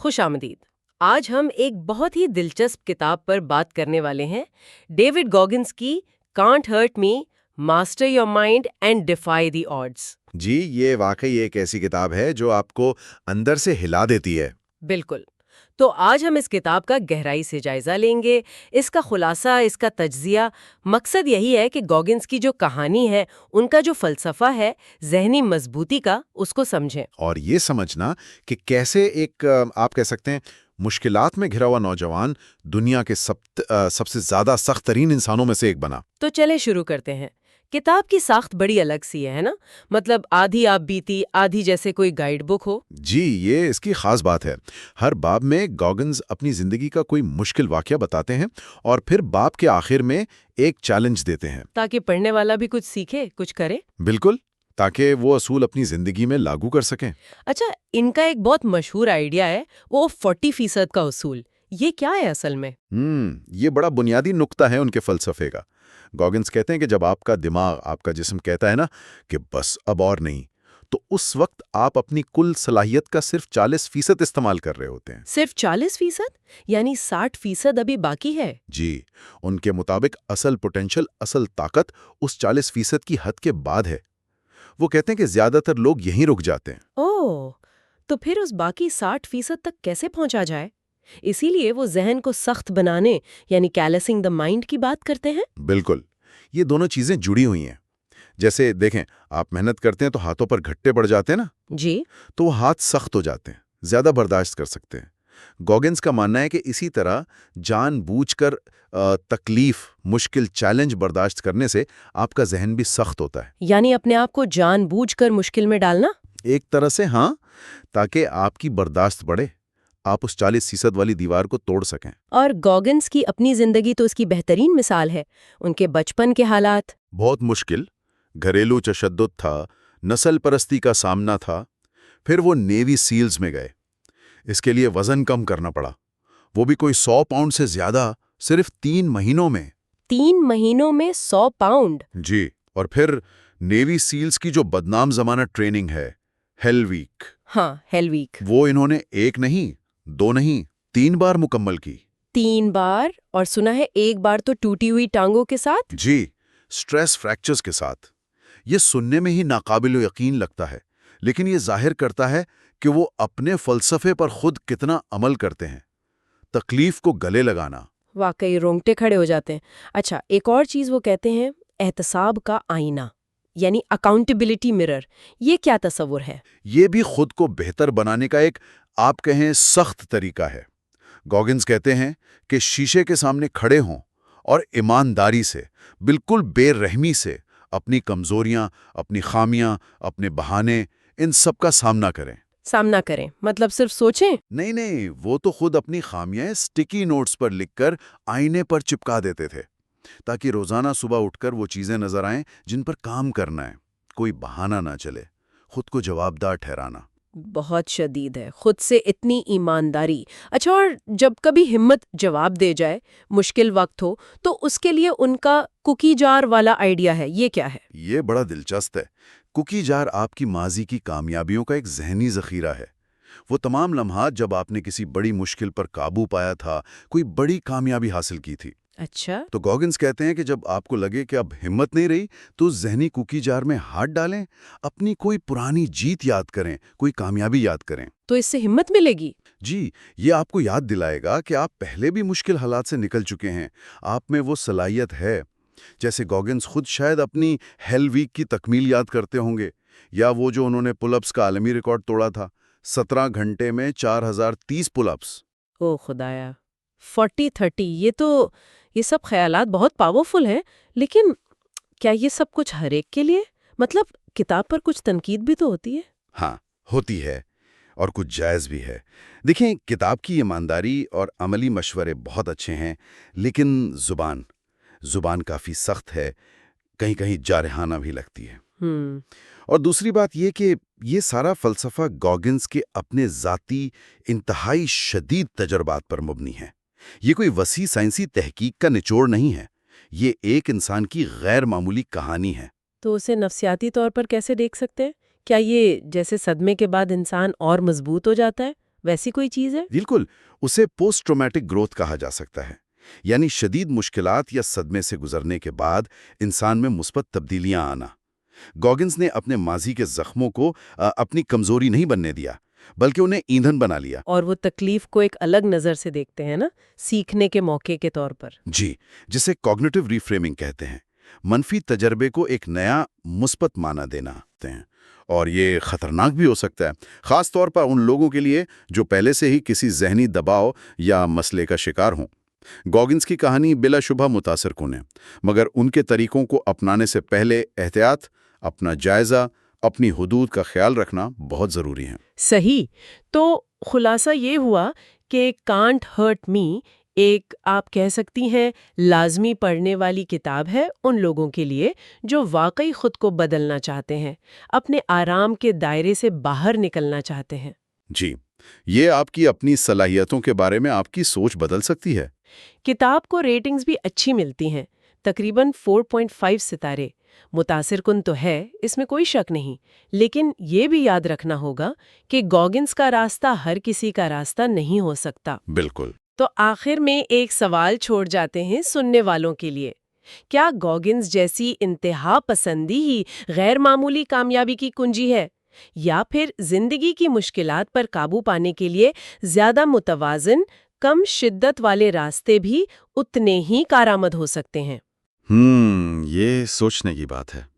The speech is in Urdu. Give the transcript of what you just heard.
خوش آمدید۔ آج ہم ایک بہت ہی دلچسپ کتاب پر بات کرنے والے ہیں، ڈیوڈ گوگنس کی can't hurt me, master your mind and defy the odds. جی، یہ واقعی ایک ایسی کتاب ہے جو آپ کو اندر سے ہلا دیتی ہے۔ بالکل۔ تو آج ہم اس کتاب کا گہرائی سے جائزہ لیں گے، اس کا خلاصہ، اس کا تجزیہ۔ مقصد یہی ہے کہ گوگنس کی جو کہانی ہے، ان کا جو فلسفہ ہے ذہنی مضبوطی کا، اس کو سمجھیں۔ اور یہ سمجھنا کہ کیسے ایک آپ کہہ سکتے ہیں مشکلات میں گھرا ہوا نوجوان دنیا کے سب سے زیادہ سخت ترین انسانوں میں سے ایک بنا۔ تو چلے شروع کرتے ہیں۔ کتاب کی ساخت بڑی الگ سی ہے نا؟ مطلب آدھی آپ بیتی، آدھی جیسے کوئی گائیڈ بک ہو۔ جی، یہ اس کی خاص بات ہے۔ ہر باب میں گوگنز اپنی زندگی کا کوئی مشکل واقعہ بتاتے ہیں اور پھر باب کے آخر میں ایک چیلنج دیتے ہیں، تاکہ پڑھنے والا بھی کچھ سیکھے، کچھ کرے۔ بالکل، تاکہ وہ اصول اپنی زندگی میں لاگو کر سکیں۔ اچھا، ان کا ایک بہت مشہور آئیڈیا ہے، وہ 40% کا اصول۔ یہ کیا ہے اصل میں؟ یہ بڑا بنیادی نقطہ ہے ان کے فلسفے کا۔ گوگنز کہتے ہیں کہ جب آپ کا دماغ، آپ کا جسم کہتا ہے نا کہ بس اب اور نہیں، تو اس وقت آپ اپنی کل صلاحیت کا صرف 40% استعمال کر رہے ہوتے ہیں۔ صرف 40%؟ یعنی 60% ابھی باقی ہے؟ جی، ان کے مطابق اصل پوٹینشل، اصل طاقت اس 40% کی حد کے بعد ہے۔ وہ کہتے ہیں کہ زیادہ تر لوگ یہیں رک جاتے ہیں۔ اوہ، تو پھر اس باقی 60% تک کیسے پہنچا جائے؟ اسی لیے وہ ذہن کو سخت بنانے، یعنی کیلسنگ دا مائنڈ کی بات کرتے ہیں۔ بالکل، یہ دونوں چیزیں جڑی ہوئی ہیں۔ جیسے دیکھیں، آپ محنت کرتے ہیں تو ہاتھوں پر گھٹے پڑ جاتے ہیں نا، جی۔ تو وہ ہاتھ سخت ہو جاتے ہیں، زیادہ برداشت کر سکتے ہیں۔ گوگنز کا ماننا ہے کہ اسی طرح جان بوجھ کر تکلیف، مشکل چیلنج برداشت کرنے سے آپ کا ذہن بھی سخت ہوتا ہے۔ یعنی اپنے آپ کو جان بوجھ کر مشکل میں ڈالنا؟ ایک طرح سے ہاں، تاکہ آپ کی برداشت بڑھے، آپ اس 40% والی دیوار کو توڑ سکیں۔ اور گوگنس کی اپنی زندگی تو اس کی بہترین مثال ہے۔ ان کے بچپن کے حالات بہت مشکل، گھریلو تشدد تھا، نسل پرستی کا سامنا تھا، پھر وہ نیوی سیلز میں گئے۔ اس کے لیے وزن کم کرنا پڑا، وہ بھی کوئی 100 پاؤنڈ سے زیادہ، صرف 3 مہینوں میں۔ 3 مہینوں میں 100 پاؤنڈ؟ جی، اور پھر نیوی سیلز کی جو بدنام زمانہ ٹریننگ ہے، ہیل ویک، ہاں، ہیل ویک۔ وہ انہوں نے 1 نہیں، 2 نہیں، 3 بار مکمل کی۔ 3 بار؟ اور سنا ہے ایک بار تو ٹوٹی ہوئی ٹانگوں کے ساتھ؟ جی، سٹریس فریکچرز کے ساتھ۔ یہ سننے میں ہی ناقابل یقین لگتا ہے، لیکن یہ ظاہر کرتا ہے کہ وہ اپنے فلسفے پر خود کتنا عمل کرتے ہیں۔ تکلیف کو گلے لگانا۔ واقعی رونگٹے کھڑے ہو جاتے ہیں۔ اچھا، ایک اور چیز وہ کہتے ہیں، احتساب کا آئینہ، یعنی اکاؤنٹیبلٹی مرر۔ یہ کیا تصور ہے؟ یہ بھی خود کو بہتر بنانے کا ایک، آپ کہیں، سخت طریقہ ہے۔ گوگنز کہتے ہیں کہ شیشے کے سامنے کھڑے ہوں اور ایمانداری سے، بالکل بے رحمی سے اپنی کمزوریاں، اپنی خامیاں، اپنے بہانے، ان سب کا سامنا کریں۔ سامنا کریں مطلب صرف سوچیں؟ نہیں، وہ تو خود اپنی خامیاں سٹیکی نوٹس پر لکھ کر آئینے پر چپکا دیتے تھے، تاکہ روزانہ صبح اٹھ کر وہ چیزیں نظر آئیں جن پر کام کرنا ہے۔ کوئی بہانہ نہ چلے، خود کو جوابدار ٹھہرانا۔ بہت شدید ہے، خود سے اتنی ایمانداری۔ اچھا، اور جب کبھی ہمت جواب دے جائے، مشکل وقت ہو، تو اس کے لیے ان کا کوکی جار والا آئیڈیا ہے، یہ کیا ہے؟ یہ بڑا دلچسپ ہے۔ کوکی جار آپ کی ماضی کی کامیابیوں کا ایک ذہنی ذخیرہ ہے۔ وہ تمام لمحات جب آپ نے کسی بڑی مشکل پر قابو پایا تھا، کوئی بڑی کامیابی حاصل کی تھی۔ اچھا۔ تو گوگنز کہتے ہیں کہ جب آپ کو لگے کہ اب ہمت نہیں رہی، تو اس ذہنی کوکی جار میں ہاتھ ڈالیں، اپنی کوئی پرانی جیت یاد کریں، کوئی کامیابی یاد کریں۔ تو اس سے ہمت ملے گی؟ جی، یہ آپ کو یاد دلائے گا کہ آپ پہلے بھی مشکل حالات سے نکل چکے ہیں، آپ میں وہ صلاحیت ہے۔ جیسے گوگنز خود شاید اپنی ہیل ویک کی تکمیل یاد کرتے ہوں گے، یا وہ جو انہوں نے پل اپس کا عالمی ریکارڈ توڑا تھا، 17 گھنٹے میں 4030 پل اپس۔ او خدایا، 40-30، یہ سب خیالات بہت پاورفل ہیں، لیکن کیا یہ سب کچھ ہر ایک کے لیے؟ مطلب کتاب پر کچھ تنقید بھی تو ہوتی ہے۔ ہاں، ہوتی ہے، اور کچھ جائز بھی ہے۔ دیکھیں، کتاب کی ایمانداری اور عملی مشورے بہت اچھے ہیں، لیکن زبان کافی سخت ہے، کہیں کہیں جارحانہ بھی لگتی ہے۔ اور دوسری بات یہ کہ یہ سارا فلسفہ گوگنز کے اپنے ذاتی انتہائی شدید تجربات پر مبنی ہے۔ یہ کوئی وسیع سائنسی تحقیق کا نچوڑ نہیں ہے، یہ ایک انسان کی غیر معمولی کہانی ہے۔ تو اسے نفسیاتی طور پر کیسے دیکھ سکتے ہیں؟ کیا یہ جیسے صدمے کے بعد انسان اور مضبوط ہو جاتا ہے، ویسی کوئی چیز ہے؟ بالکل، اسے پوسٹ ٹرومیٹک گروتھ کہا جا سکتا ہے، یعنی شدید مشکلات یا صدمے سے گزرنے کے بعد انسان میں مثبت تبدیلیاں آنا۔ گوگنز نے اپنے ماضی کے زخموں کو اپنی کمزوری نہیں بننے دیا، بلکہ انہیں ایندھن بنا لیا۔ اور وہ تکلیف کو ایک الگ نظر سے دیکھتے ہیں نا، سیکھنے کے موقع کے طور پر۔ جی، جسے کوگنیٹو ریفریمنگ کہتے ہیں، منفی تجربے کو ایک نیا مثبت معنی دینا ہیں۔ اور یہ خطرناک بھی ہو سکتا ہے، خاص طور پر ان لوگوں کے لیے جو پہلے سے ہی کسی ذہنی دباؤ یا مسئلے کا شکار ہوں۔ گوگنز کی کہانی بلا شبہ متاثر کن ہے، مگر ان کے طریقوں کو اپنانے سے پہلے احتیاط، اپنا جائزہ، اپنی حدود کا خیال رکھنا بہت ضروری ہے۔ صحیح۔ تو خلاصہ یہ ہوا کہ کانٹ ہرٹ می ایک آپ کہہ سکتی ہیں لازمی پڑھنے والی کتاب ہے ان لوگوں کے لیے جو واقعی خود کو بدلنا چاہتے ہیں، اپنے آرام کے دائرے سے باہر نکلنا چاہتے ہیں۔ جی، یہ آپ کی اپنی صلاحیتوں کے بارے میں آپ کی سوچ بدل سکتی ہے۔ کتاب کو ریٹنگز بھی اچھی ملتی ہیں، تقریباً 4.5 ستارے۔ متاثر کن تو ہے، اس میں کوئی شک نہیں، لیکن یہ بھی یاد رکھنا ہوگا کہ گوگنز کا راستہ ہر کسی کا راستہ نہیں ہو سکتا۔ بالکل۔ تو آخر میں ایک سوال چھوڑ جاتے ہیں سننے والوں کے لیے۔ کیا گوگنز جیسی انتہا پسندی ہی غیر معمولی کامیابی کی کنجی ہے؟ یا پھر زندگی کی مشکلات پر قابو پانے کے لیے زیادہ متوازن، کم شدت والے راستے بھی اتنے ہی کارآمد ہو سکتے ہیں؟ یہ سوچنے کی بات ہے۔